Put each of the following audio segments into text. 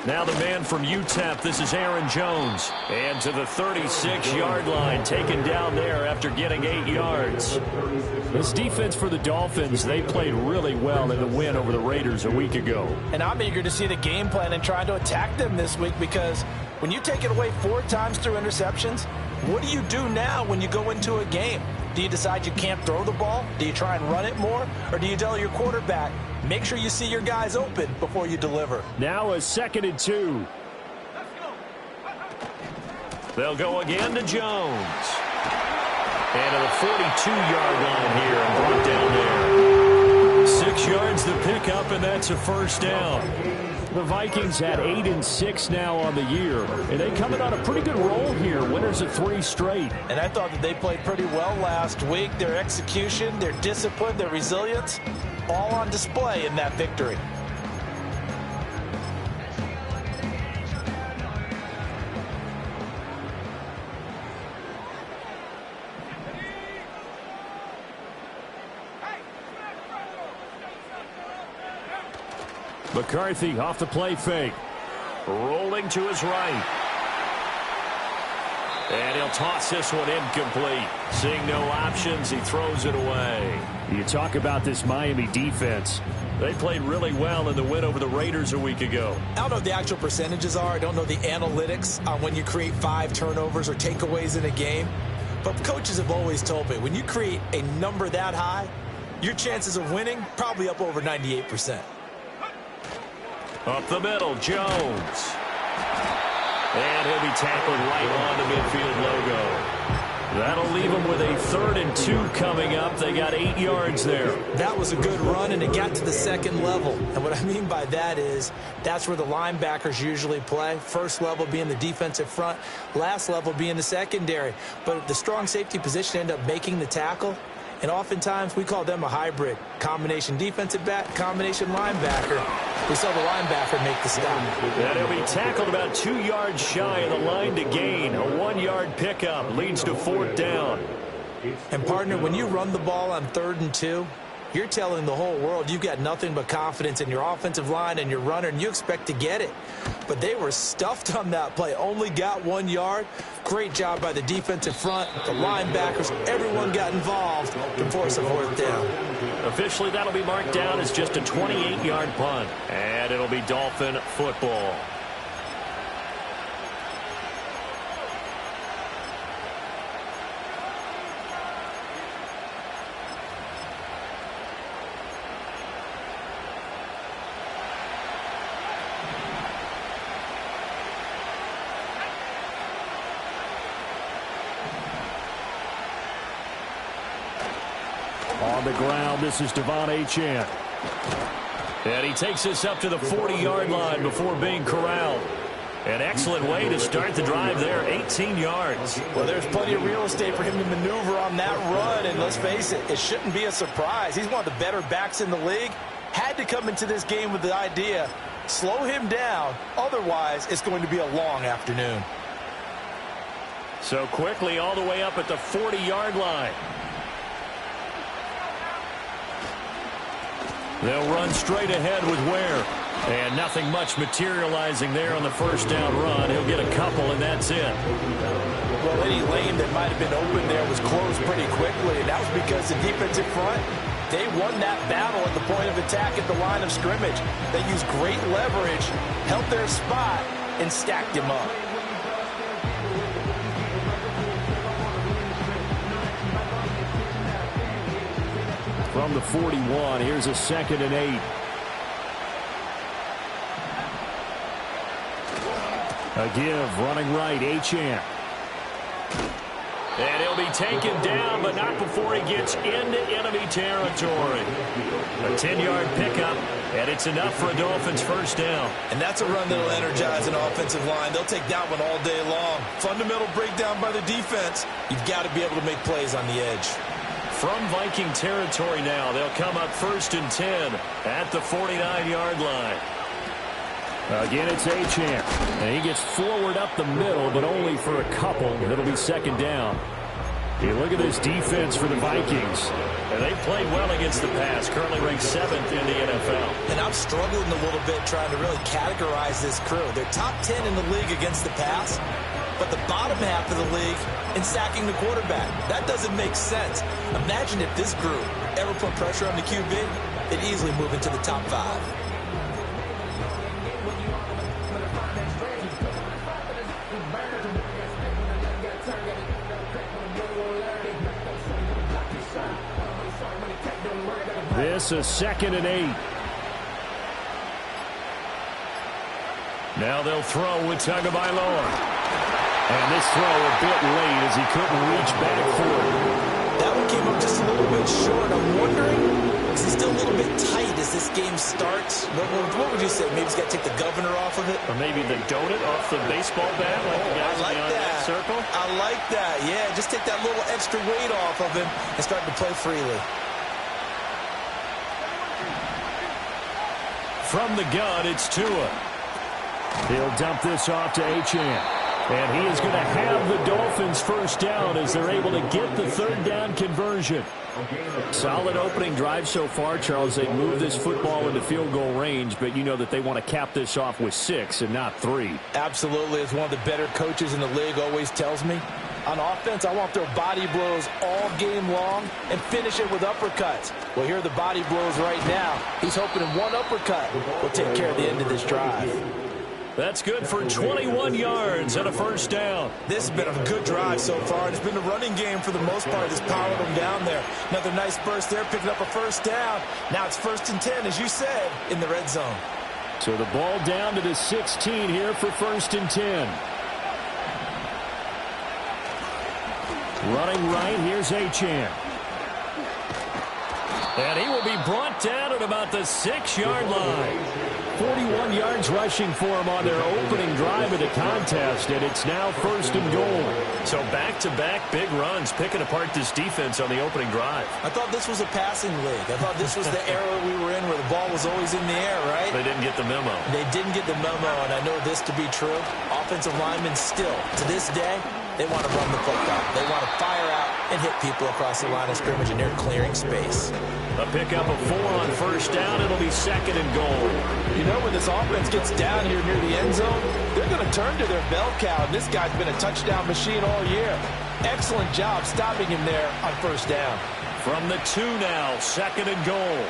Now the man from UTEP, this is Aaron Jones. And to the 36-yard line, taken down there after getting 8 yards. This defense for the Dolphins, they played really well in the win over the Raiders a week ago. And I'm eager to see the game plan and trying to attack them this week, because when you take it away 4 times through interceptions, what do you do now when you go into a game? Do you decide you can't throw the ball? Do you try and run it more? Or do you tell your quarterback, make sure you see your guys open before you deliver? Now a 2nd and 2. They'll go again to Jones. And to the 42-yard line here and brought down there. 6 yards the pickup, and that's a first down. The Vikings had 8-6 now on the year, and they coming on a pretty good roll here. Winners of 3 straight. And I thought that they played pretty well last week. Their execution, their discipline, their resilience, all on display in that victory. McCarthy off the play fake. Rolling to his right. And he'll toss this one incomplete. Seeing no options, he throws it away. You talk about this Miami defense. They played really well in the win over the Raiders a week ago. I don't know what the actual percentages are. I don't know the analytics on when you create 5 turnovers or takeaways in a game. But coaches have always told me, when you create a number that high, your chances of winning probably up over 98%. Up the middle, Jones. And he'll be tackled right on the midfield logo. That'll leave them with a 3rd and 2 coming up. They got 8 yards there. That was a good run, and it got to the 2nd level. And what I mean by that is that's where the linebackers usually play. First level being the defensive front, last level being the secondary. But the strong safety position ended up making the tackle. And oftentimes we call them a hybrid. Combination defensive back, combination linebacker. We saw the linebacker make the stop. And he'll be tackled about 2 yards shy of the line to gain. A 1-yard pickup leads to 4th down. And, partner, when you run the ball on 3rd and 2, you're telling the whole world you've got nothing but confidence in your offensive line and your runner, and you expect to get it. But they were stuffed on that play. Only got 1 yard. Great job by the defensive front, the linebackers. Everyone got involved to force a 4th down. Officially, that'll be marked down as just a 28-yard punt. And it'll be Dolphin football. On the ground, this is Devon Achane. And he takes this up to the 40-yard line before being corralled. An excellent way to start the drive there, 18 yards. Well, there's plenty of real estate for him to maneuver on that run, and let's face it, it shouldn't be a surprise. He's one of the better backs in the league. Had to come into this game with the idea, slow him down, otherwise it's going to be a long afternoon. So quickly all the way up at the 40-yard line. They'll run straight ahead with Ware. And nothing much materializing there on the first down run. He'll get a couple, and that's it. Well, any lane that might have been open there was closed pretty quickly, and that was because the defensive front, they won that battle at the point of attack at the line of scrimmage. They used great leverage, held their spot, and stacked him up. From the 41, here's a 2nd and 8. A give, running right, Achane. And he'll be taken down, but not before he gets into enemy territory. A 10-yard pickup, and it's enough for a Dolphins first down. And that's a run that'll energize an offensive line. They'll take that one all day long. Fundamental breakdown by the defense. You've got to be able to make plays on the edge. From Viking territory now, they'll come up 1st and 10 at the 49-yard line. Again, it's Achane. And he gets forward up the middle, but only for a couple. It'll be 2nd down. You look at this defense for the Vikings. And they played well against the pass, currently ranked 7th in the NFL. And I'm struggling a little bit trying to really categorize this crew. They're top 10 in the league against the pass, but the bottom half of the league in sacking the quarterback. That doesn't make sense. Imagine if this group ever put pressure on the QB, they'd easily move into the top 5. This is 2nd and 8. Now they'll throw with Tagovailoa. And this throw a bit late as he couldn't reach back for it. That one came up just a little bit short. I'm wondering, is he still a little bit tight as this game starts? What would you say? Maybe he's got to take the governor off of it? Or maybe the donut off the baseball bat like the guys I like in the that. circle? I like that. Yeah, just take that little extra weight off of him and start to play freely. From the gun, it's Tua. He'll dump this off to Achane. And he is going to have the Dolphins first down as they're able to get the 3rd down conversion. Solid opening drive so far, Charles. They moved this football into field goal range, but you know that they want to cap this off with 6 and not 3. Absolutely. As one of the better coaches in the league always tells me, on offense, I want to throw body blows all game long and finish it with uppercuts. Well, here are the body blows right now. He's hoping in one uppercut will take care of the end of this drive. That's good for 21 yards and a first down. This has been a good drive so far. It's been the running game for the most part that's powered them down there. Another nice burst there, picking up a first down. Now it's 1st and 10, as you said, in the red zone. So the ball down to the 16 here for 1st and 10. Running right, here's Achane. And he will be brought down at about the 6-yard line. 41 yards rushing for him on their opening drive of the contest, and it's now 1st and goal. So back-to-back big runs, picking apart this defense on the opening drive. I thought this was a passing league. I thought this was the era we were in where the ball was always in the air, right? They didn't get the memo. They didn't get the memo, and I know this to be true. Offensive linemen still, to this day, they want to run the football. They want to fire out and hit people across the line of scrimmage, and they're clearing space. A pickup of 4 on first down. It'll be 2nd and goal. You know, when this offense gets down here near the end zone, they're going to turn to their bell cow, and this guy's been a touchdown machine all year. Excellent job stopping him there on first down. From the 2 now, 2nd and goal.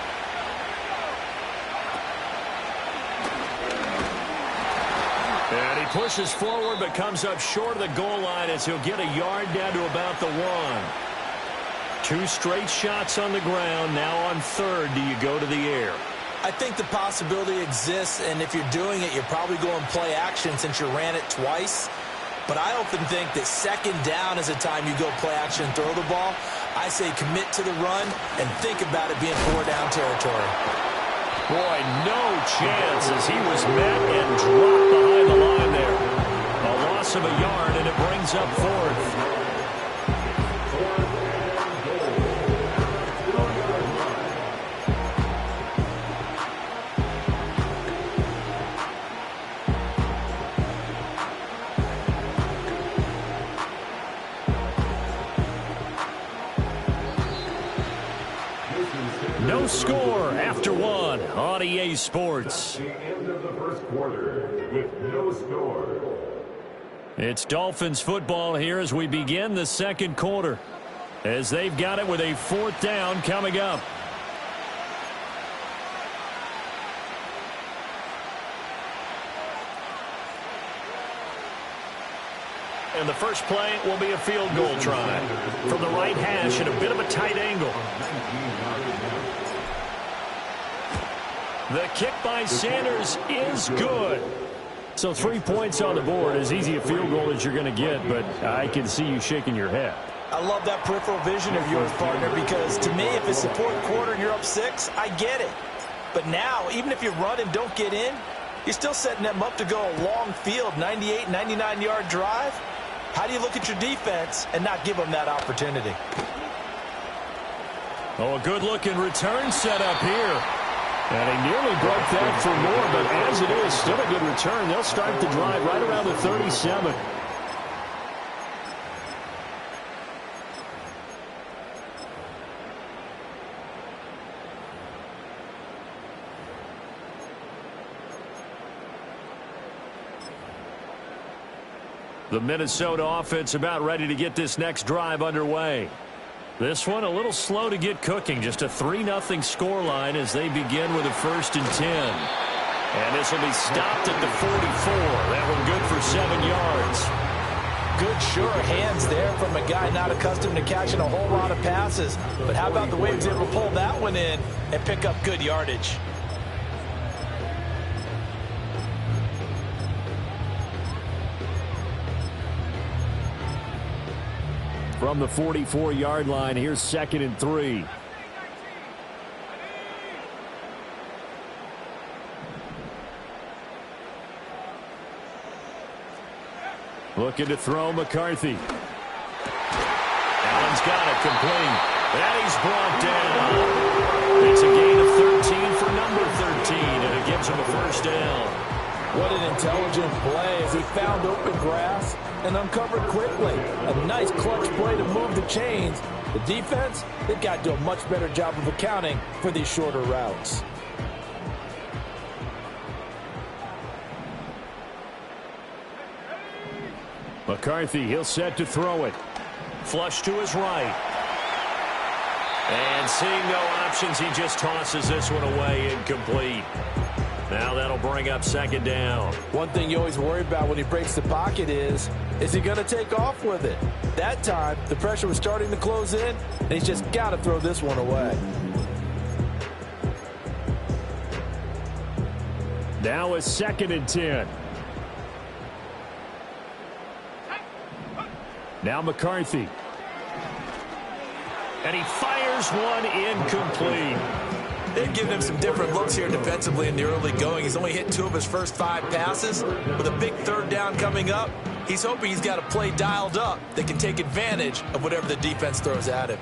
And he pushes forward but comes up short of the goal line as he'll get a yard down to about the 1. 2 straight shots on the ground. Now on 3rd, do you go to the air? I think the possibility exists, and if you're doing it, you're probably going play action since you ran it twice. But I often think that 2nd down is a time you go play action and throw the ball. I say commit to the run and think about it being 4-down territory. Boy, no chance as he was met and dropped behind the line there. A loss of a yard, and it brings up 4th. No score after 1 on EA Sports. The end of the first quarter with no score. It's Dolphins football here as we begin the 2nd quarter. As they've got it with a 4th down coming up. And the first play will be a field goal try from the right hash at a bit of a tight angle. The kick by Sanders is good. So 3 points on the board, as easy a field goal as you're going to get, but I can see you shaking your head. I love that peripheral vision of yours, partner, because to me, if it's the 4th quarter and you're up 6, I get it. But now, even if you run and don't get in, you're still setting them up to go a long field, 98, 99-yard drive. How do you look at your defense and not give them that opportunity? Oh, a good-looking return set up here. And he nearly broke that for more, but as it is, still a good return. They'll start the drive right around the 37. The Minnesota offense about ready to get this next drive underway. This one a little slow to get cooking. Just a 3-0 scoreline as they begin with a 1st and 10. And this will be stopped at the 44. That one good for 7 yards. Good, sure hands there from a guy not accustomed to catching a whole lot of passes. But how about the way he was able to pull that one in and pick up good yardage? From the 44-yard line, here's 2nd and 3. Looking to throw McCarthy. Allen's got it complete. And he's brought down. It's a gain of 13 for number 13, and it gives him a 1st down. What an intelligent play as he found open grass and uncovered quickly. A nice clutch play to move the chains. The defense, they've got to do a much better job of accounting for these shorter routes. McCarthy, he'll set to throw it. Flush to his right. And seeing no options, he just tosses this one away, incomplete. Now that'll bring up 2nd down. One thing you always worry about when he breaks the pocket is he going to take off with it? That time, the pressure was starting to close in, and he's just got to throw this one away. Now a 2nd and 10. Now McCarthy. And he fires one incomplete. They've given him some different looks here defensively in the early going. He's only hit 2 of his first 5 passes. With a big 3rd down coming up, he's hoping he's got a play dialed up that can take advantage of whatever the defense throws at him.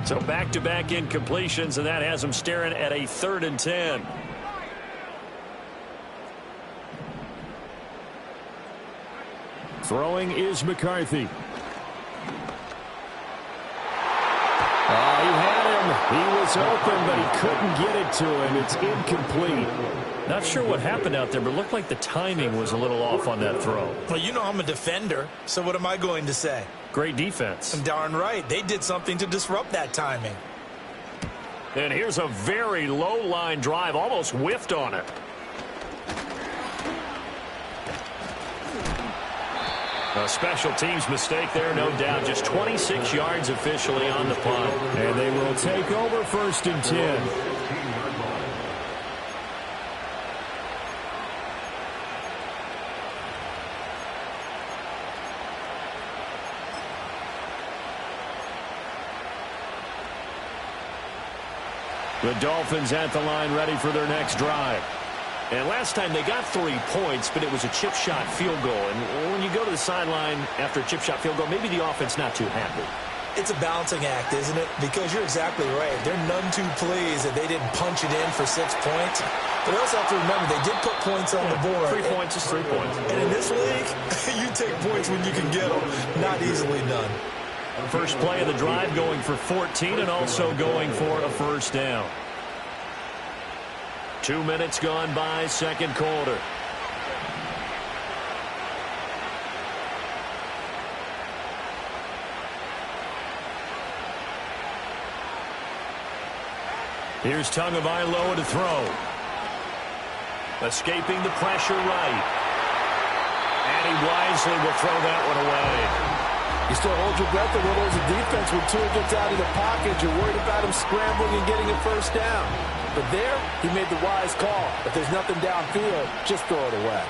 So back-to-back incompletions, and that has him staring at a 3rd and 10. Throwing is McCarthy. He had him. He was open, but he couldn't get it to him. It's incomplete. Not sure what happened out there, but it looked like the timing was a little off on that throw. Well, you know I'm a defender, so what am I going to say? Great defense. Darn right. They did something to disrupt that timing. And here's a very low-line drive, almost whiffed on it. A special teams mistake there, no doubt. Just 26 yards officially on the punt. And they will take over 1st and 10. The Dolphins at the line ready for their next drive. And last time they got 3 points, but it was a chip shot field goal. And when you go to the sideline after a chip shot field goal, maybe the offense not too happy. It's a balancing act, isn't it? Because you're exactly right. They're none too pleased that they didn't punch it in for 6 points. But they also have to remember they did put points on the board. 3 points is 3 points. And in this league, you take points when you can get them. Not easily done. First play of the drive going for 14 and also going for a 1st down. 2 minutes gone by, 2nd quarter. Here's Tagovailoa to throw. Escaping the pressure right. And he wisely will throw that one away. You still hold your breath a little as a defense when Tua gets out of the pocket. You're worried about him scrambling and getting a 1st down. But there, he made the wise call. If there's nothing downfield, just throw it away.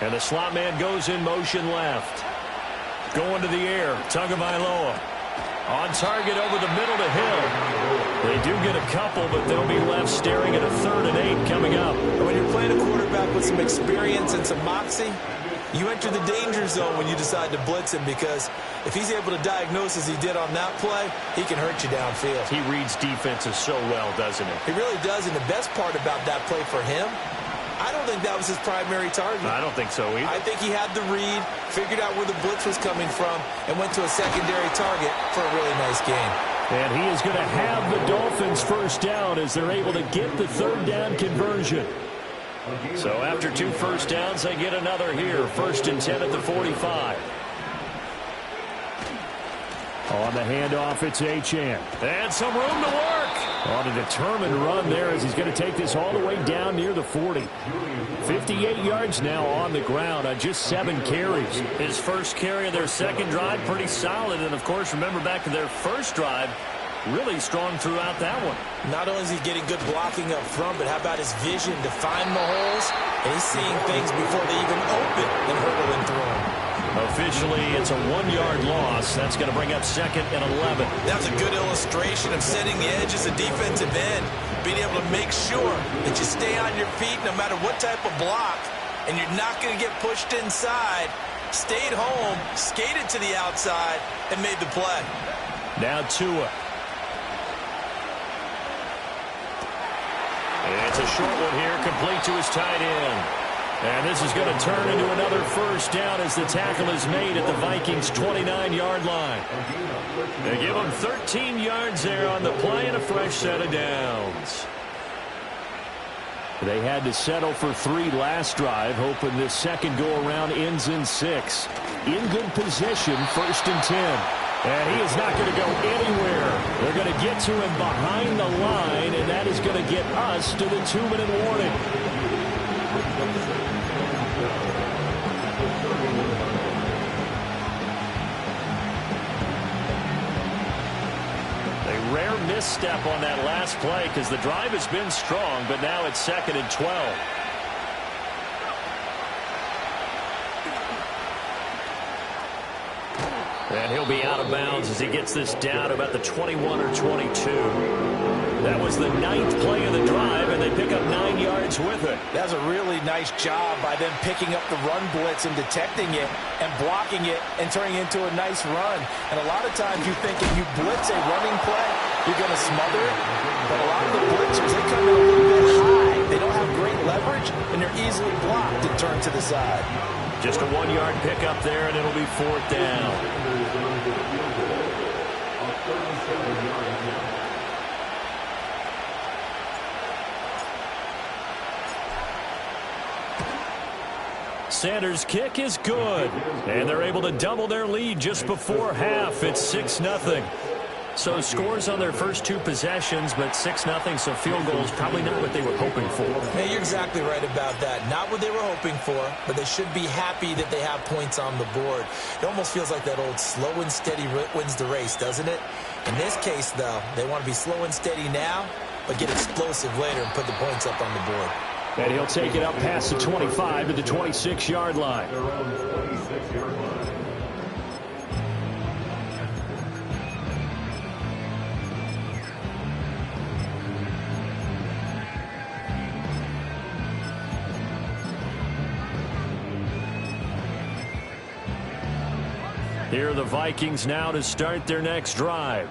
And the slot man goes in motion left. Going to the air, Tagovailoa. On target over the middle to Hill. They do get a couple, but they'll be left staring at a 3rd and 8 coming up. When you're playing a quarterback with some experience and some moxie, you enter the danger zone when you decide to blitz him, because if he's able to diagnose as he did on that play, he can hurt you downfield. He reads defenses so well, doesn't he? He really does, and the best part about that play for him, I don't think that was his primary target. I don't think so either. I think he had the read, figured out where the blitz was coming from, and went to a secondary target for a really nice gain. And he is going to have the Dolphins first down as they're able to get the third down conversion. So after 2 first downs, they get another here. 1st and 10 at the 45. On the handoff, it's Achane. And some room to work. On a determined run there as he's going to take this all the way down near the 40. 58 yards now on the ground on just 7 carries. His first carry of their second drive, pretty solid. And, of course, remember back to their first drive, really strong throughout that one. Not only is he getting good blocking up front, but how about his vision to find the holes? And he's seeing things before they even open and hurdling through them. Officially, it's a 1-yard loss. That's going to bring up 2nd and 11. That's a good illustration of setting the edge as a defensive end. Being able to make sure that you stay on your feet no matter what type of block, and you're not going to get pushed inside. Stayed home, skated to the outside, and made the play. Now Tua. It's a short one here, complete to his tight end. And this is going to turn into another first down as the tackle is made at the Vikings' 29-yard line. They give him 13 yards there on the play and a fresh set of downs. They had to settle for 3 last drive, hoping this second go-around ends in 6. In good position, 1st and 10. And he is not going to go anywhere. They're going to get to him behind the line, and that is going to get us to the 2-minute warning. A rare misstep on that last play because the drive has been strong, but now it's 2nd and 12. And he'll be out of bounds as he gets this down about the 21 or 22. That was the 9th play of the drive, and they pick up 9 yards with it. That's a really nice job by them picking up the run blitz and detecting it and blocking it and turning it into a nice run. And a lot of times you think if you blitz a running play, you're going to smother it. But a lot of the blitzers, they come in a little bit high. They don't have great leverage, and they're easily blocked and turned to the side. Just a 1-yard pickup there, and it'll be 4th down. Sanders' kick is good, and they're able to double their lead just before half. It's 6-0. So scores on their first 2 possessions, but 6-0, so field goals probably not what they were hoping for. Hey, you're exactly right about that. Not what they were hoping for, but they should be happy that they have points on the board. It almost feels like that old slow and steady wins the race, doesn't it? In this case, though, they want to be slow and steady now, but get explosive later and put the points up on the board. And he'll take it up past the 25 to the 26-yard line. Here are the Vikings now to start their next drive.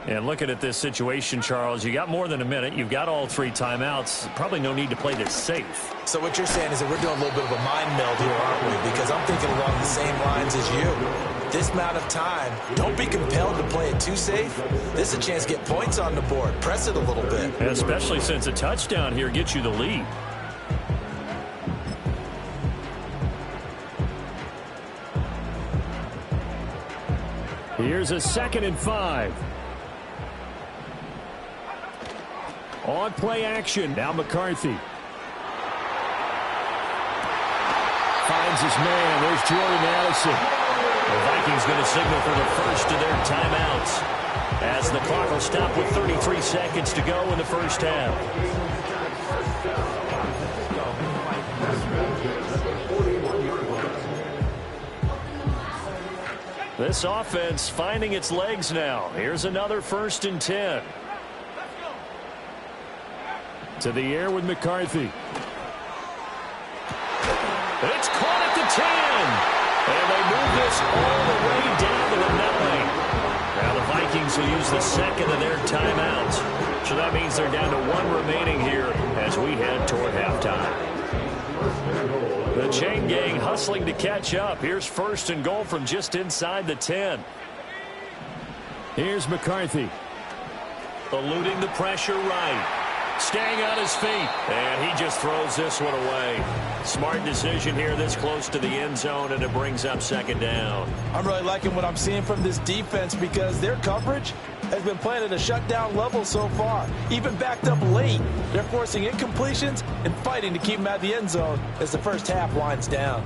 And looking at this situation, Charles, you got more than a minute. You've got all 3 timeouts. Probably no need to play this safe. So what you're saying is that we're doing a little bit of a mind meld here, aren't we? Because I'm thinking along the same lines as you. This amount of time, don't be compelled to play it too safe. This is a chance to get points on the board. Press it a little bit. Especially since a touchdown here gets you the lead. Here's a 2nd and 5. On play action. Now McCarthy. Finds his man. There's Jordan Addison. The Vikings going to signal for the first of their timeouts as the clock will stop with 33 seconds to go in the first half. This offense finding its legs now. Here's another 1st and 10. To the air with McCarthy. It's caught at the 10. And they move this all the way down to the 9. Now the Vikings will use the 2nd of their timeouts. So that means they're down to 1 remaining here as we head toward halftime. The chain gang hustling to catch up. Here's 1st and goal from just inside the 10. Here's McCarthy. Eluding the pressure right. Staying on his feet. And he just throws this one away. Smart decision here this close to the end zone, and it brings up second down. I'm really liking what I'm seeing from this defense because their coverage has been playing at a shutdown level so far. Even backed up late. They're forcing incompletions and fighting to keep them at the end zone as the first half winds down.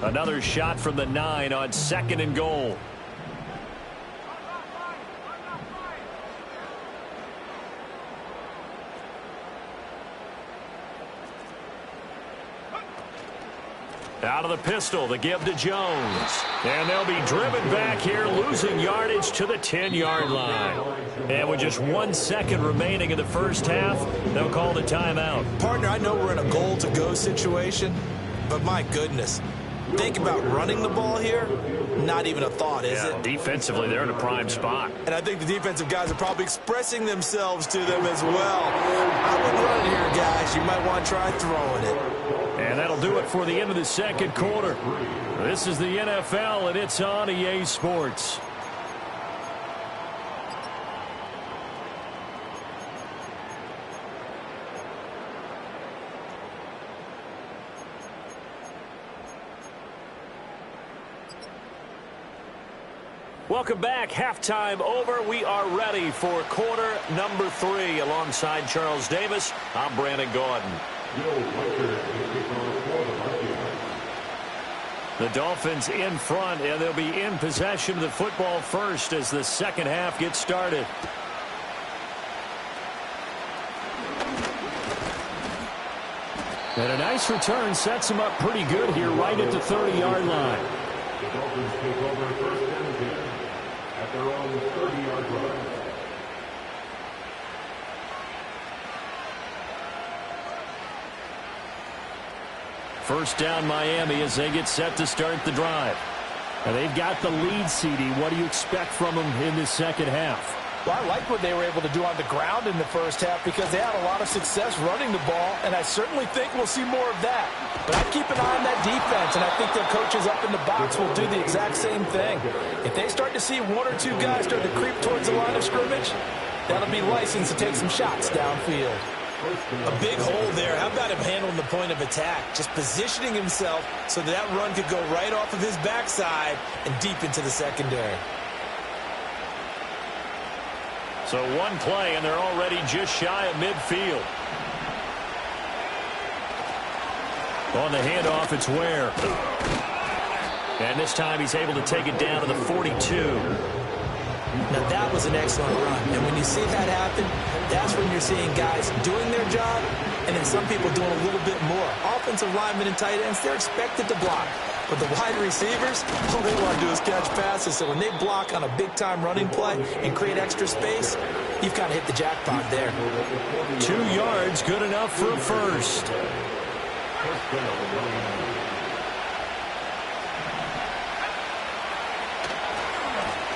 Another shot from the 9 on 2nd and goal. Out of the pistol, the give to Jones. And they'll be driven back here, losing yardage to the 10-yard line. And with just 1 second remaining in the first half, they'll call the timeout. Partner, I know we're in a goal-to-go situation, but my goodness, think about running the ball here. Not even a thought, is it? Defensively, they're in a prime spot. And I think the defensive guys are probably expressing themselves to them as well. I wouldn't run it here, guys. You might want to try throwing it. And that'll do it for the end of the second quarter. This is the NFL, and it's on EA Sports. Welcome back. Halftime over. We are ready for quarter number 3. Alongside Charles Davis, I'm Brandon Gordon. The Dolphins in front, and they'll be in possession of the football first as the second half gets started. And a nice return sets them up pretty good here right at the 30-yard line. The Dolphins take over first and 10 at their own 30-yard line. First down Miami as they get set to start the drive. And they've got the lead, CD. What do you expect from them in the second half? Well, I like what they were able to do on the ground in the first half because they had a lot of success running the ball, and I certainly think we'll see more of that. But I keep an eye on that defense, and I think their coaches up in the box will do the exact same thing. If they start to see 1 or 2 guys start to creep towards the line of scrimmage, that'll be license to take some shots downfield. A big hole there. How about him handling the point of attack? Just positioning himself so that run could go right off of his backside and deep into the secondary. So one play, and they're already just shy of midfield. On the handoff, it's Ware. And this time he's able to take it down to the 42. Now, that was an excellent run. And when you see that happen, that's when you're seeing guys doing their job and then some people doing a little bit more. Offensive linemen and tight ends, they're expected to block. But the wide receivers, all they want to do is catch passes. So when they block on a big-time running play and create extra space, you've kind of hit the jackpot there. 2 yards, good enough for a first.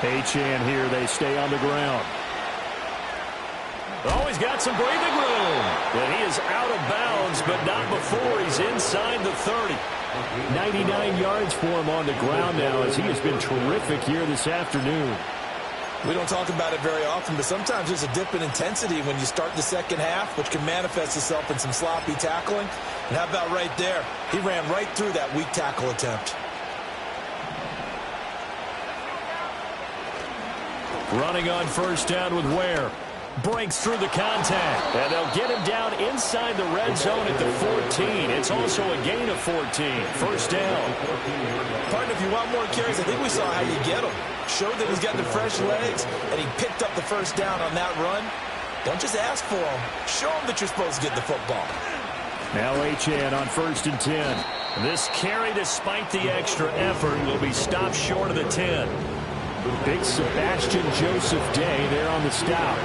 Achane here, they stay on the ground. Oh, he's got some breathing room. And he is out of bounds, but not before he's inside the 30. 99 yards for him on the ground now as he has been terrific here this afternoon. We don't talk about it very often, but sometimes there's a dip in intensity when you start the second half, which can manifest itself in some sloppy tackling. And how about right there? He ran right through that weak tackle attempt. Running on first down with Ware. Breaks through the contact. And they'll get him down inside the red zone at the 14. It's also a gain of 14. First down. Partner, if you want more carries, I think we saw how you get him. Showed that he's got the fresh legs, and he picked up the first down on that run. Don't just ask for him. Show him that you're supposed to get the football. Now Achane on first and 10. This carry, despite the extra effort, will be stopped short of the 10. Big Sebastian Joseph Day there on the stop.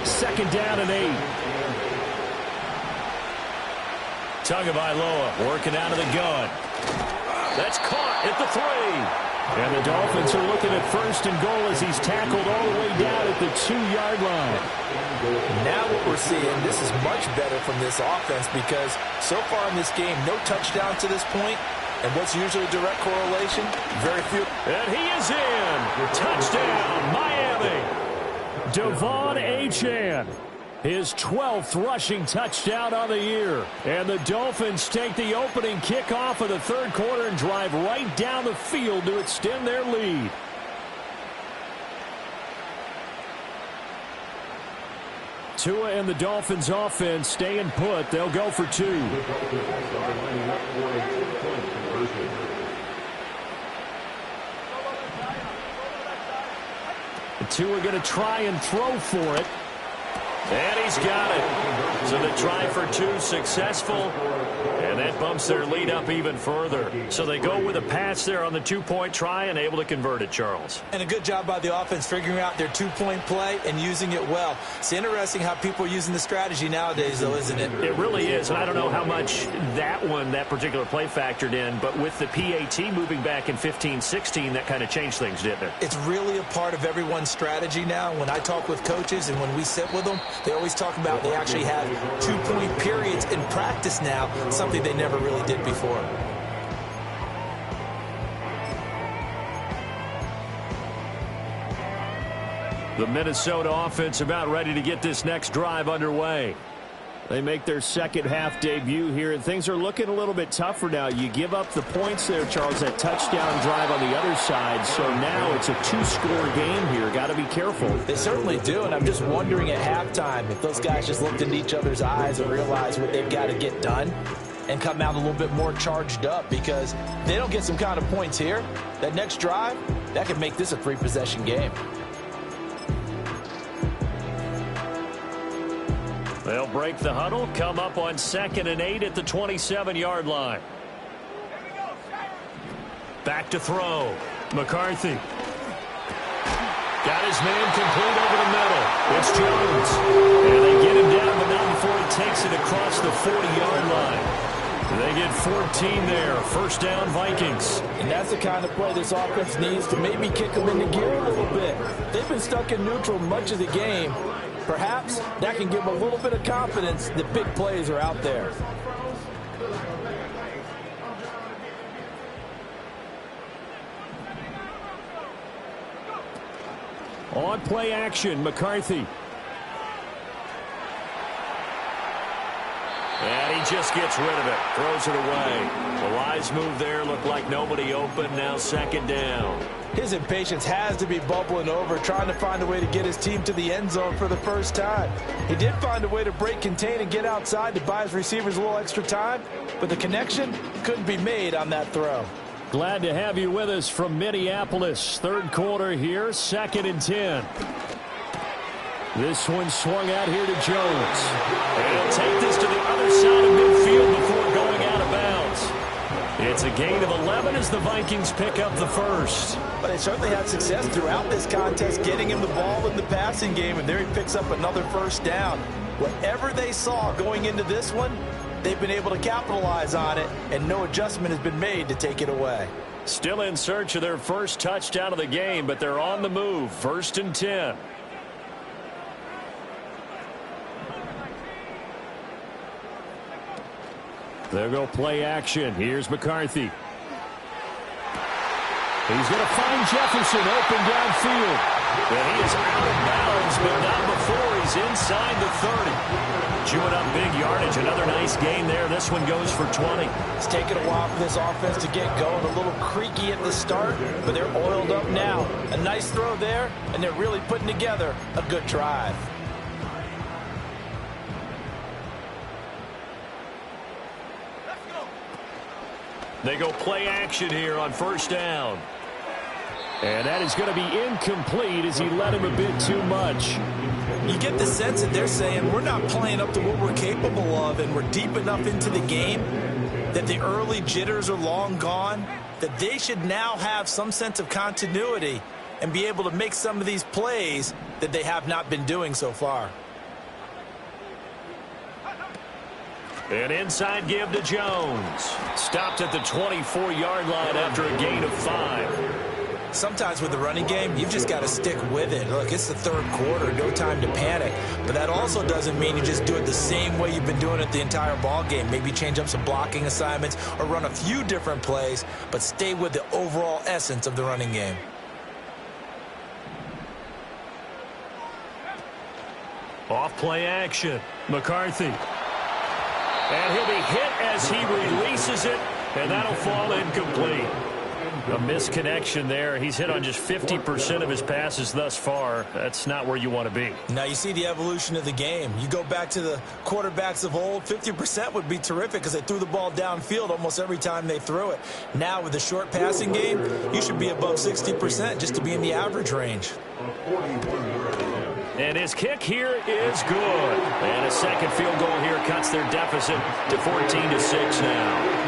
Second down and 8. Tagovailoa working out of the gun. That's caught at the 3. And the Dolphins are looking at first and goal as he's tackled all the way down at the 2-yard line. Now what we're seeing, this is much better from this offense because so far in this game, no touchdown to this point, And what's usually a direct correlation? Very few. And he is in. Touchdown, Miami. Devon Achane. His 12th rushing touchdown on the year. And the Dolphins take the opening kickoff of the third quarter and drive right down the field to extend their lead. Tua and the Dolphins offense staying put. They'll go for two. Tua going to try and throw for it. And he's got it. So the try for two successful. And that bumps their lead up even further. So they go with a pass there on the two-point try and able to convert it, Charles. And a good job by the offense figuring out their two-point play and using it well. It's interesting how people are using the strategy nowadays, though, isn't it? It really is. And I don't know how much that particular play factored in. But with the PAT moving back in 15-16, that kind of changed things, didn't it? It's really a part of everyone's strategy now. When I talk with coaches and when we sit with them, they always talk about they actually have two-point periods in practice now, something they never really did before. The Minnesota offense about ready to get this next drive underway. They make their second half debut here, and things are looking a little bit tougher now. You give up the points there, Charles, that touchdown drive on the other side. So now it's a two-score game here. Got to be careful. They certainly do, and I'm just wondering at halftime if those guys just looked into each other's eyes and realized what they've got to get done and come out a little bit more charged up, because they don't get some kind of points here. That next drive, that could make this a three-possession game. They'll break the huddle, come up on 2nd and 8 at the 27-yard line. Back to throw. McCarthy. Got his man complete over the middle. It's Jones. And they get him down, but not before he takes it across the 40-yard line. They get 14 there. First down, Vikings. And that's the kind of play this offense needs to maybe kick them into gear a little bit. They've been stuck in neutral much of the game. Perhaps that can give them a little bit of confidence that big plays are out there. On play action, McCarthy. And he just gets rid of it. Throws it away. The wise move there. Looked like nobody open. Now 2nd down. His impatience has to be bubbling over, trying to find a way to get his team to the end zone for the first time. He did find a way to break contain and get outside to buy his receivers a little extra time, but the connection couldn't be made on that throw. Glad to have you with us from Minneapolis. Third quarter here, 2nd and 10. This one swung out here to Jones. And he'll take this to the other side of midfield before going out of bounds. It's a gain of 11 as the Vikings pick up the first. But they certainly had success throughout this contest, getting him the ball in the passing game, and there he picks up another first down. Whatever they saw going into this one, they've been able to capitalize on it, and no adjustment has been made to take it away. Still in search of their first touchdown of the game, but they're on the move. 1st and 10. They'll go play action. Here's McCarthy. He's going to find Jefferson open downfield. And he is out of bounds, but not before he's inside the 30. Chewing up big yardage. Another nice gain there. This one goes for 20. It's taken a while for this offense to get going. A little creaky at the start, but they're oiled up now. A nice throw there, and they're really putting together a good drive. They go play action here on 1st down. And that is going to be incomplete as he led him a bit too much. You get the sense that they're saying we're not playing up to what we're capable of, and we're deep enough into the game that the early jitters are long gone, that they should now have some sense of continuity and be able to make some of these plays that they have not been doing so far. An inside give to Jones. Stopped at the 24-yard line after a gain of 5. Sometimes with the running game, you've just got to stick with it. Look, it's the third quarter, no time to panic. But that also doesn't mean you just do it the same way you've been doing it the entire ball game. Maybe change up some blocking assignments or run a few different plays, but stay with the overall essence of the running game. Off play action. McCarthy. And he'll be hit as he releases it, and that'll fall incomplete. A misconnection there. He's hit on just 50% of his passes thus far. That's not where you want to be. Now you see the evolution of the game. You go back to the quarterbacks of old, 50% would be terrific because they threw the ball downfield almost every time they threw it. Now with the short passing game, you should be above 60% just to be in the average range. And his kick here is good. And a second field goal here cuts their deficit to 14-6 now.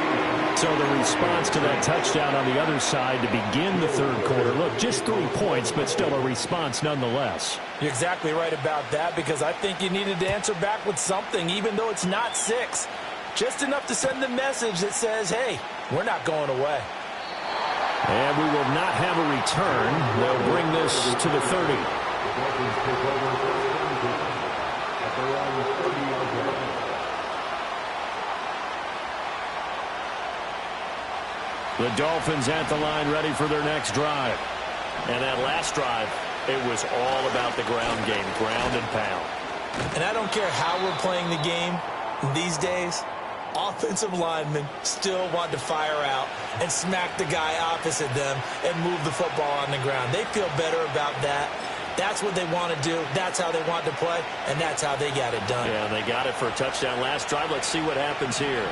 So the response to that touchdown on the other side to begin the third quarter. Look, just 3 points, but still a response nonetheless. You're exactly right about that because I think you needed to answer back with something, even though it's not 6. Just enough to send the message that says, hey, we're not going away. And we will not have a return. They'll bring this to the 30. The Dolphins at the line ready for their next drive. And that last drive, it was all about the ground game, ground and pound. And I don't care how we're playing the game these days, offensive linemen still want to fire out and smack the guy opposite them and move the football on the ground. They feel better about that. That's what they want to do. That's how they want to play, and that's how they got it done. Yeah, they got it for a touchdown last drive. Let's see what happens here.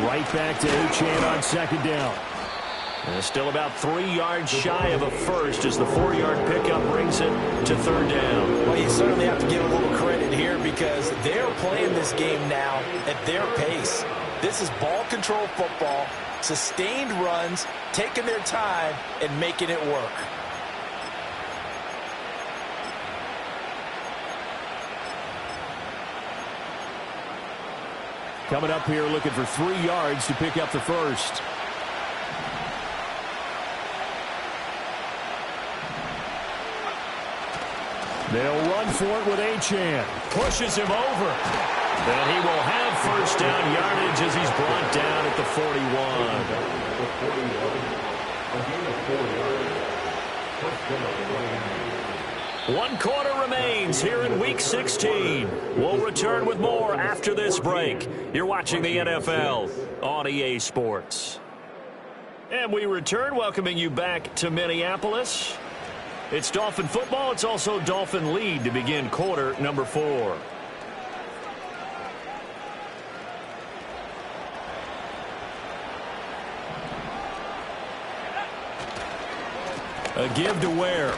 Right back to Achane on second down. And still about 3 yards shy of a first as the 4-yard pickup brings it to third down. Well, you certainly have to give a little credit here because they're playing this game now at their pace. This is ball control football, sustained runs, taking their time, and making it work. Coming up here looking for 3 yards to pick up the first. They'll run for it with Achane. Pushes him over. Then he will have first down yardage as he's brought down at the 41. 1 quarter remains here in Week 16. We'll return with more after this break. You're watching the NFL on EA Sports. And we return, welcoming you back to Minneapolis. It's Dolphin football. It's also Dolphin lead to begin quarter number 4. A give to Ware.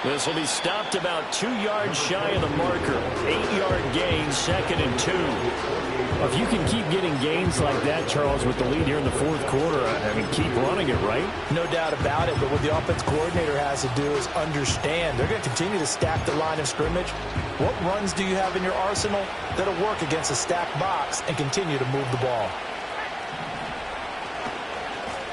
This will be stopped about 2 yards shy of the marker. 8-yard gain, 2nd and 2. If you can keep getting gains like that, Charles, with the lead here in the fourth quarter, I mean, keep running it, right? No doubt about it, but what the offense coordinator has to do is understand. They're going to continue to stack the line of scrimmage. What runs do you have in your arsenal that'll work against a stacked box and continue to move the ball?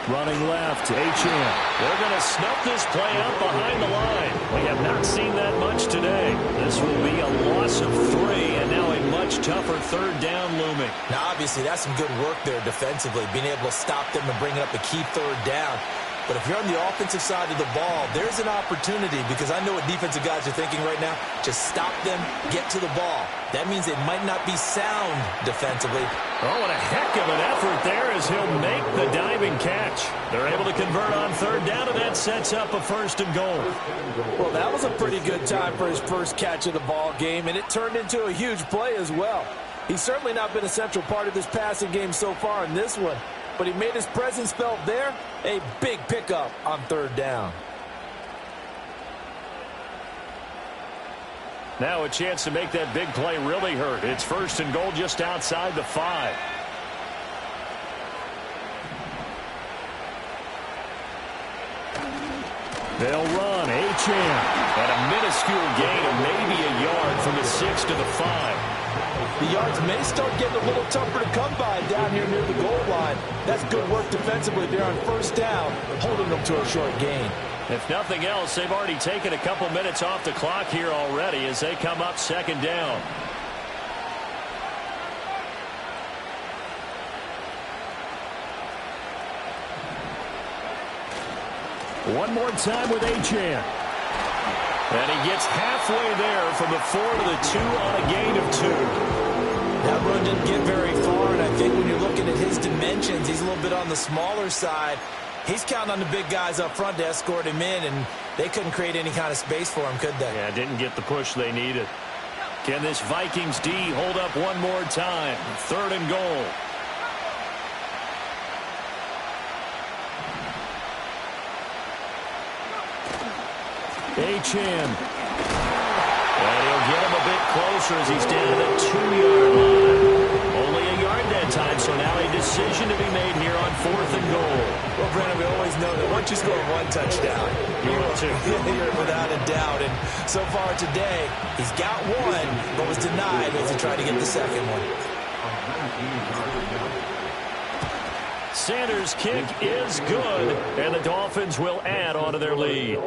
Running left, Achane. They're going to snuff this play up behind the line. We have not seen that much today. This will be a loss of 3, and now a much tougher third down looming. Now, obviously, that's some good work there defensively, being able to stop them and bring up a key third down. But if you're on the offensive side of the ball, there's an opportunity because I know what defensive guys are thinking right now. Just stop them, get to the ball. That means they might not be sound defensively. Oh, what a heck of an effort there as he'll make the diving catch. They're able to convert on third down, and that sets up a 1st and goal. Well, that was a pretty good time for his first catch of the ball game, and it turned into a huge play as well. He's certainly not been a central part of this passing game so far in this one, but he made his presence felt there. A big pickup on third down. Now a chance to make that big play really hurt. It's 1st and goal just outside the 5. They'll run, Achane. And a minuscule gain of maybe a yard from the 6 to the 5. The yards may start getting a little tougher to come by down here near the goal line. That's good work defensively there on first down, holding them to a short gain. If nothing else, they've already taken a couple minutes off the clock here already as they come up second down. One more time with Achane. And he gets halfway there from the 4 to the 2 on a gain of 2. That run didn't get very far, and I think when you're looking at his dimensions, he's a little bit on the smaller side. He's counting on the big guys up front to escort him in, and they couldn't create any kind of space for him, could they? Yeah, didn't get the push they needed. Can this Vikings D hold up one more time? 3rd and goal. Achane. And he'll get him a bit closer as he's down to the 2-yard line. Only a yard that time, so now a decision to be made here on 4th and goal. Well, Brandon, we always know that once you score one touchdown, you're without a doubt. And so far today, he's got one, but was denied as he tried to get the second one. Sanders' kick is good, and the Dolphins will add on to their lead.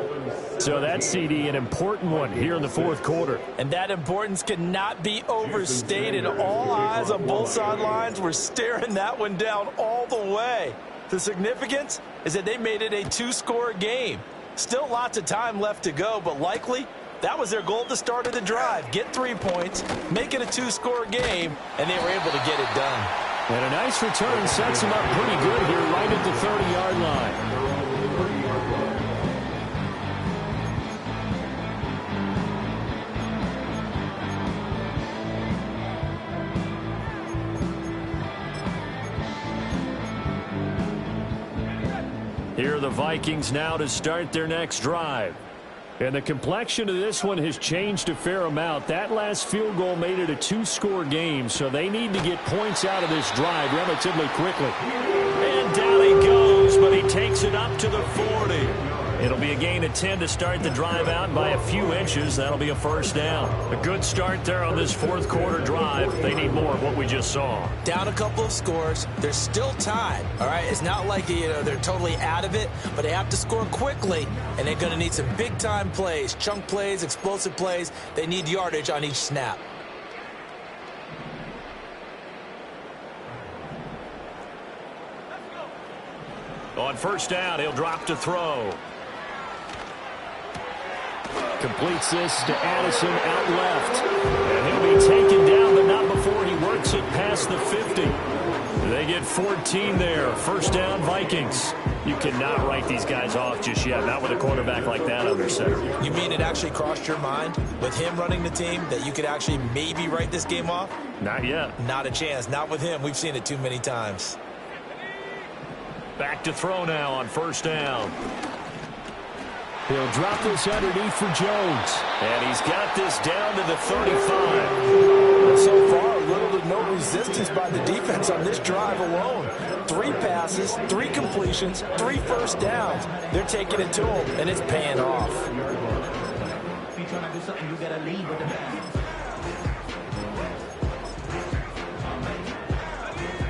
So that's, CD, an important one here in the 4th quarter. And that importance cannot be overstated. All eyes on both sidelines were staring that one down all the way. The significance is that they made it a 2-score game. Still lots of time left to go, but likely that was their goal at the start of the drive. Get 3 points, make it a 2-score game, and they were able to get it done. And a nice return sets him up pretty good here right at the 30-yard line. Here are the Vikings now to start their next drive. And the complexion of this one has changed a fair amount. That last field goal made it a 2-score game, so they need to get points out of this drive relatively quickly. And down he goes, but he takes it up to the 40. It'll be a gain of 10 to start the drive out by a few inches. That'll be a first down. A good start there on this 4th quarter drive. They need more of what we just saw. Down a couple of scores. There's still time. All right, it's not like they're totally out of it, but they have to score quickly, and they're going to need some big-time plays, chunk plays, explosive plays. They need yardage on each snap. On first down, he'll drop to throw. Completes this to Addison out left. And he'll be taken down, but not before he works it past the 50. They get 14 there. First down, Vikings. You cannot write these guys off just yet, not with a quarterback like that under center. You mean it actually crossed your mind with him running the team that you could actually maybe write this game off? Not yet. Not a chance. Not with him. We've seen it too many times. Back to throw now on first down. He'll drop this underneath for Jones. And he's got this down to the 35. So far, little to no resistance by the defense on this drive alone. 3 passes, 3 completions, 3 first downs. They're taking it to him, and it's paying off.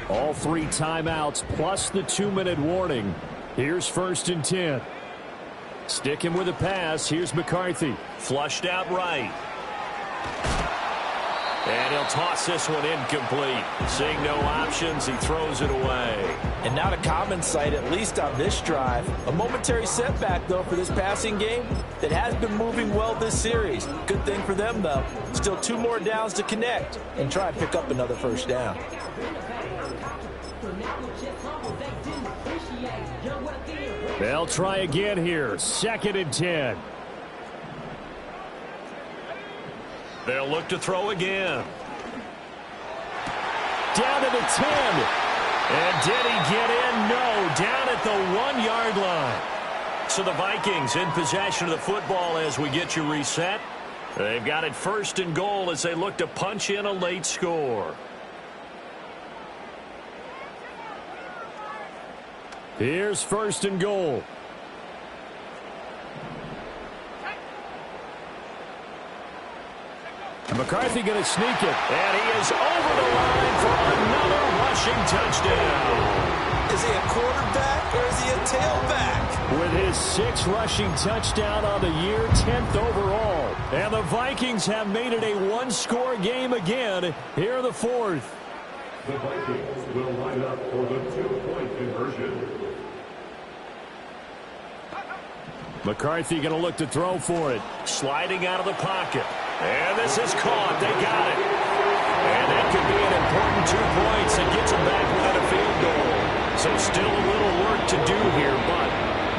All 3 timeouts plus the 2-minute warning. Here's 1st and 10. Sticking with a pass. Here's McCarthy. Flushed out right. And he'll toss this one incomplete. Seeing no options, he throws it away. And not a common sight, at least on this drive. A momentary setback, though, for this passing game that has been moving well this series. Good thing for them, though. Still 2 more downs to connect and try and pick up another first down. They'll try again here. 2nd and 10. They'll look to throw again. Down to the 10. And did he get in? No. Down at the 1-yard line. So the Vikings in possession of the football as we get you reset. They've got it 1st and goal as they look to punch in a late score. Here's 1st and goal. McCarthy going to sneak it. And he is over the line for another rushing touchdown. Is he a quarterback or is he a tailback? With his 6th rushing touchdown on the year, 10th overall. And the Vikings have made it a one-score game again here in the 4th. The Vikings will line up for the 2-point conversion. McCarthy going to look to throw for it. Sliding out of the pocket. And this is caught. They got it. And that could be an important 2 points that gets them back within a field goal. So still a little work to do here, but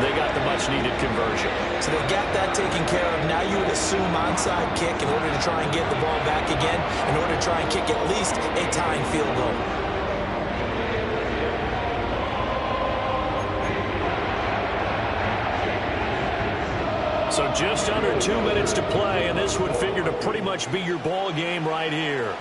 they got the much-needed conversion. So they got that taken care of. Now you would assume onside kick in order to try and get the ball back again, in order to try and kick at least a tying field goal. So just under 2 minutes to play, and this would figure to pretty much be your ball game right here.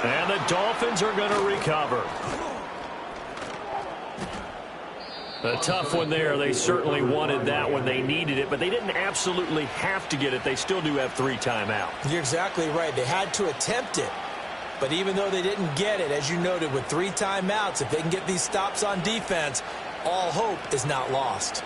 And the Dolphins are going to recover. A tough one there. They certainly wanted that when they needed it, but they didn't absolutely have to get it. They still do have 3 timeouts. You're exactly right. They had to attempt it. But even though they didn't get it, as you noted, with 3 timeouts, if they can get these stops on defense, all hope is not lost.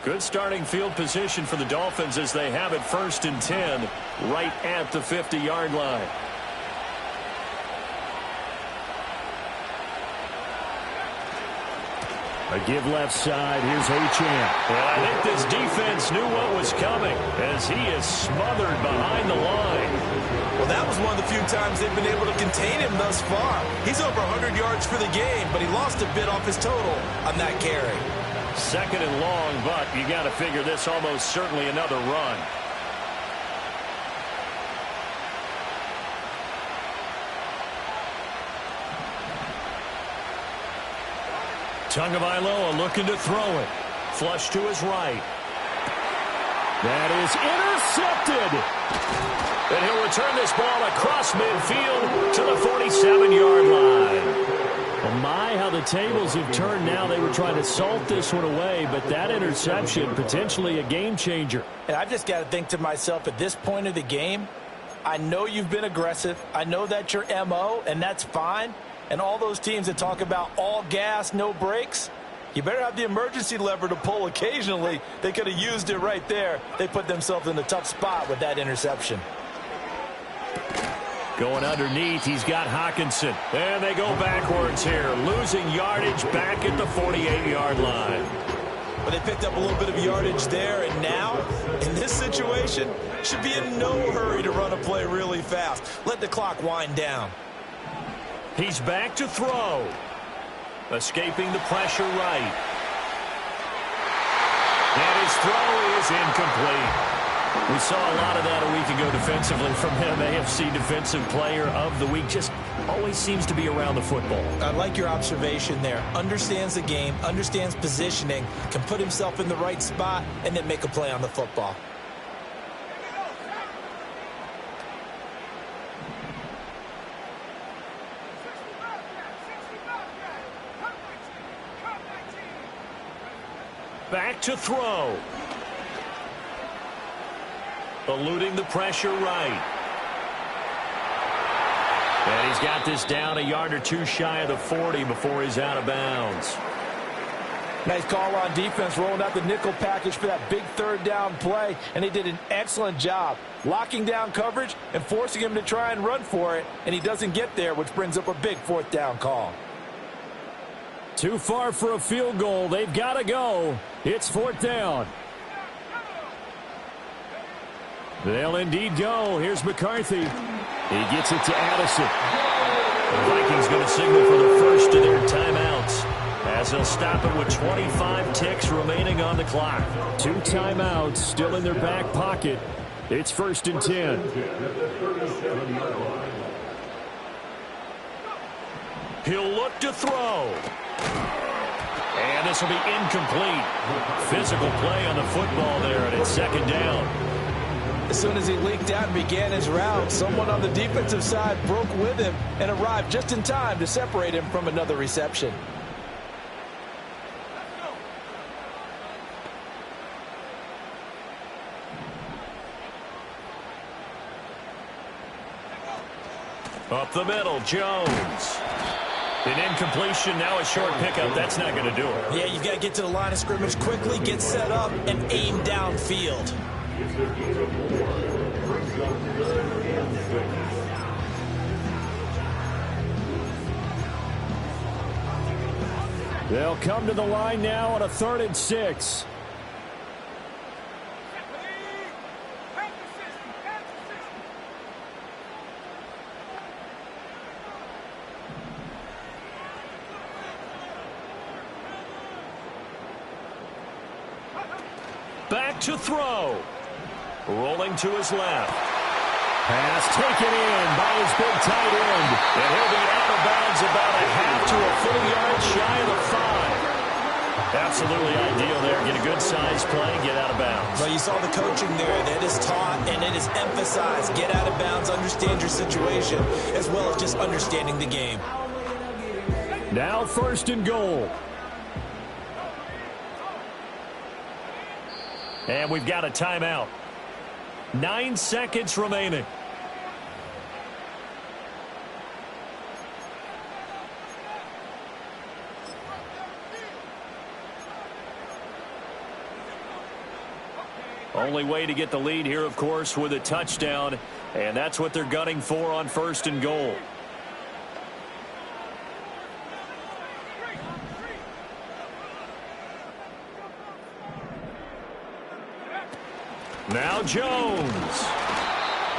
Good starting field position for the Dolphins as they have it 1st and 10 right at the 50-yard line. A give left side. Here's Achane. Well, I think this defense knew what was coming as he is smothered behind the line. Well, that was one of the few times they've been able to contain him thus far. He's over 100 yards for the game, but he lost a bit off his total on that carry. 2nd and long, but you got to figure this almost certainly another run. Tagovailoa looking to throw it. Flush to his right. That is intercepted. And he'll return this ball across midfield to the 47-yard line. Well, my, how the tables have turned now. They were trying to salt this one away, but that interception, potentially a game changer. And I've just got to think to myself, at this point of the game, I know you've been aggressive. I know that's your MO, and that's fine. And all those teams that talk about all gas, no brakes, you better have the emergency lever to pull occasionally. They could have used it right there. They put themselves in a tough spot with that interception. Going underneath, he's got Hockenson. And they go backwards here, losing yardage back at the 48-yard line. But they picked up a little bit of yardage there, and now, in this situation, should be in no hurry to run a play really fast. Let the clock wind down. He's back to throw. Escaping the pressure right. And his throw is incomplete. We saw a lot of that a week ago defensively from him. AFC Defensive Player of the Week. Just always seems to be around the football. I like your observation there. Understands the game, understands positioning, can put himself in the right spot, and then make a play on the football. Back to throw. Eluding the pressure right. And he's got this down a yard or two shy of the 40 before he's out of bounds. Nice call on defense, rolling out the nickel package for that big 3rd down play, and they did an excellent job locking down coverage and forcing him to try and run for it, and he doesn't get there, which brings up a big 4th down call. Too far for a field goal. They've got to go. It's 4th down. They'll indeed go. Here's McCarthy. He gets it to Addison. The Vikings going to signal for the first of their timeouts as they'll stop it with 25 ticks remaining on the clock. 2 timeouts still in their back pocket. It's 1st and 10. He'll look to throw. And this will be incomplete. Physical play on the football there, and it's second down. As soon as he leaked out and began his route, someone on the defensive side broke with him and arrived just in time to separate him from another reception. Up the middle, Jones. An incompletion, now a short pickup. That's not going to do it. Yeah, you've got to get to the line of scrimmage quickly, get set up, and aim downfield. They'll come to the line now on a 3rd and 6. Back to throw. Rolling to his left. Pass taken in by his big tight end. And he'll be out of bounds about a half to a full yard shy of the 5. Absolutely ideal there. Get a good size play, get out of bounds. Well, you saw the coaching there. That is taught and it is emphasized. Get out of bounds, understand your situation, as well as just understanding the game. Now 1st and goal. And we've got a timeout. 9 seconds remaining. Only way to get the lead here, of course, with a touchdown. And that's what they're gunning for on 1st and goal. Now Jones.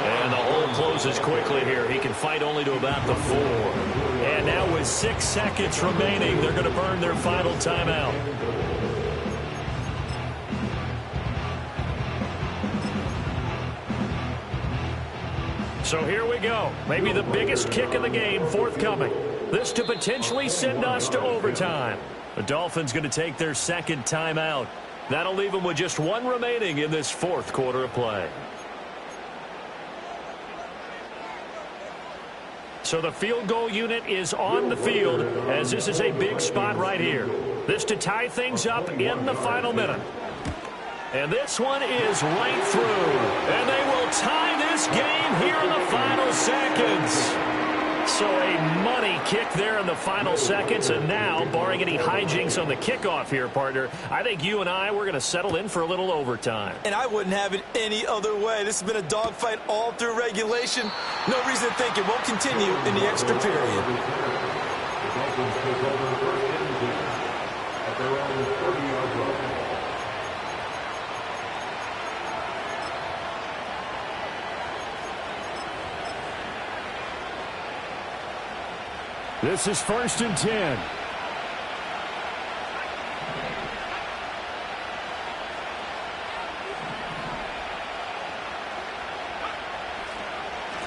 And the hole closes quickly here. He can fight only to about the 4. And now with 6 seconds remaining, they're going to burn their final timeout. So here we go. Maybe the biggest kick of the game forthcoming. This to potentially send us to overtime. The Dolphins going to take their 2nd timeout. That'll leave them with just 1 remaining in this 4th quarter of play. So the field goal unit is on the field as this is a big spot right here. This to tie things up in the final minute. And this one is right through. And they will tie this game here in the final seconds. So a money kick there in the final seconds. And now, barring any hijinks on the kickoff here, partner, I think you and we're going to settle in for a little overtime. And I wouldn't have it any other way. This has been a dogfight all through regulation. No reason to think it won't continue in the extra period. This is 1st and 10.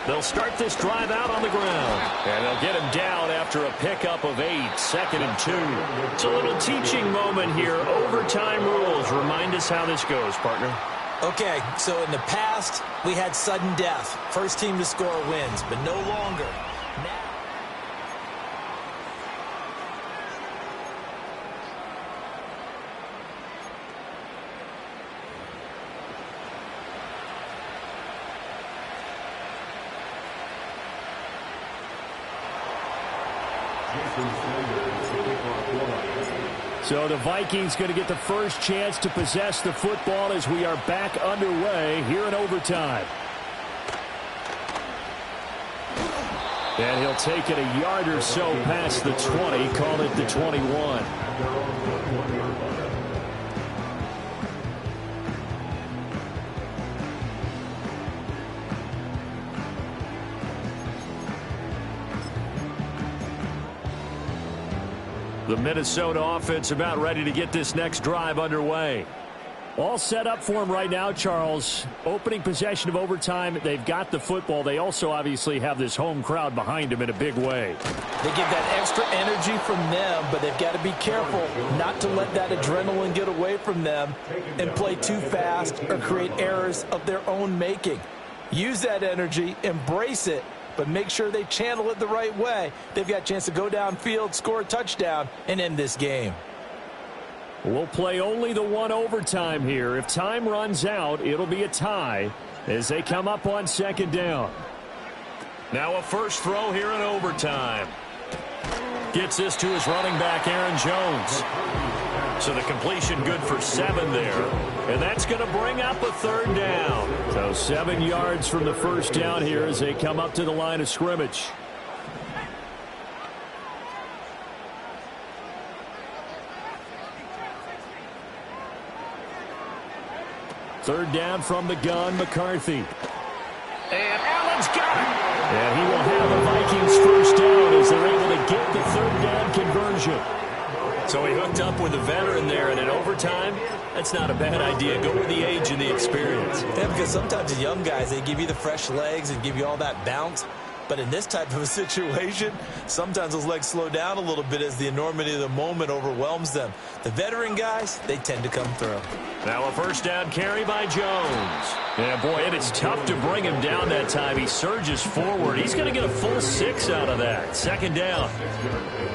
They'll start this drive out on the ground. And they'll get him down after a pickup of 8, 2nd and 2. It's a little teaching moment here. Overtime rules. Remind us how this goes, partner. Okay, so in the past, we had sudden death. First team to score wins, but no longer. Now So the Vikings going to get the first chance to possess the football as we are back underway here in overtime. And he'll take it a yard or so past the 20, call it the 21. The Minnesota offense about ready to get this next drive underway. All set up for him right now, Charles. Opening possession of overtime. They've got the football. They also obviously have this home crowd behind them in a big way. They get that extra energy from them, but they've got to be careful not to let that adrenaline get away from them and play too fast or create errors of their own making. Use that energy, embrace it, but make sure they channel it the right way. They've got a chance to go downfield, score a touchdown, and end this game. We'll play only the one overtime here. If time runs out, it'll be a tie as they come up on second down. Now a first throw here in overtime. Gets this to his running back, Aaron Jones. So the completion good for 7 there. And that's going to bring up a third down. So 7 yards from the first down here as they come up to the line of scrimmage. Third down from the gun, McCarthy. And Allen's got it. And he will have the Vikings first down as they're able to get the third down conversion. So he hooked up with a veteran there, and in overtime, that's not a bad idea. Go with the age and the experience. Yeah, because sometimes the young guys, they give you the fresh legs and give you all that bounce. But in this type of a situation, sometimes those legs slow down a little bit as the enormity of the moment overwhelms them. The veteran guys, they tend to come through. Now a first down carry by Jones. Yeah, boy, and it's tough to bring him down that time. He surges forward. He's going to get a full 6 out of that. Second down.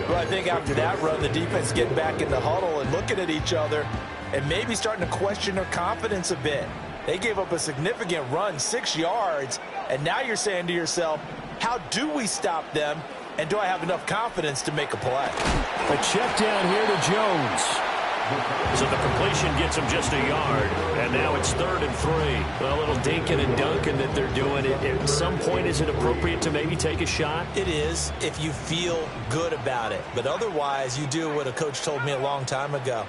Well, I think after that run, the defense getting back in the huddle and looking at each other and maybe starting to question their confidence a bit. They gave up a significant run, 6 yards, and now you're saying to yourself, how do we stop them, and do I have enough confidence to make a play? A check down here to Jones. So the completion gets him just a yard, and now it's 3rd and 3. Well, a little dinking and dunking that they're doing. At some point, is it appropriate to maybe take a shot? It is if you feel good about it. But otherwise, you do what a coach told me a long time ago.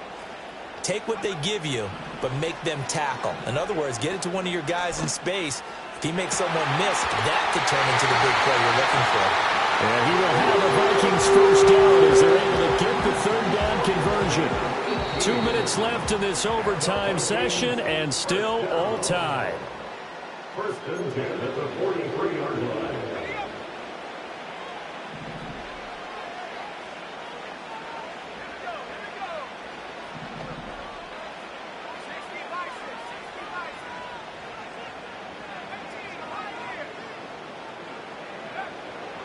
Take what they give you, but make them tackle. In other words, get it to one of your guys in space. If he makes someone miss, that could turn into the big play you're looking for. And he will have the Vikings first down as they're able to get the third down conversion. 2 minutes left in this overtime session, and still all tied. First and 10 at the 43-yard line.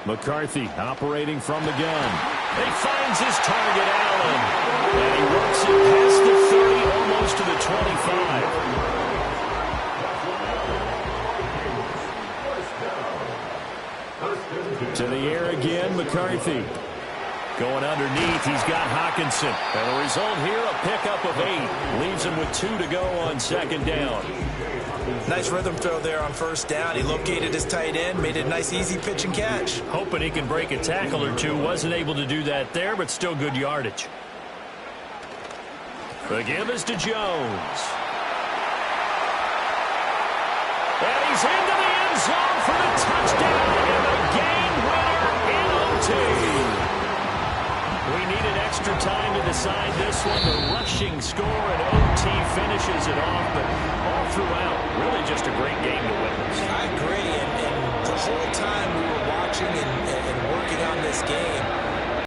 McCarthy operating from the gun. He finds his target, Allen. And he works it past the 30, almost to the 25. To the air again, McCarthy. Going underneath, he's got Hawkinson. And the result here, a pickup of 8. Leaves him with 2 to go on second down. Nice rhythm throw there on first down. He located his tight end, made it a nice, easy pitch and catch. Hoping he can break a tackle or two. Wasn't able to do that there, but still good yardage. The give is to Jones. And he's into the end zone for the touchdown and the game winner in OT. We needed extra time to decide this one. The rushing score and OT finishes it off, but all throughout, really just a great game to witness. I agree, and the whole time we were watching and working on this game,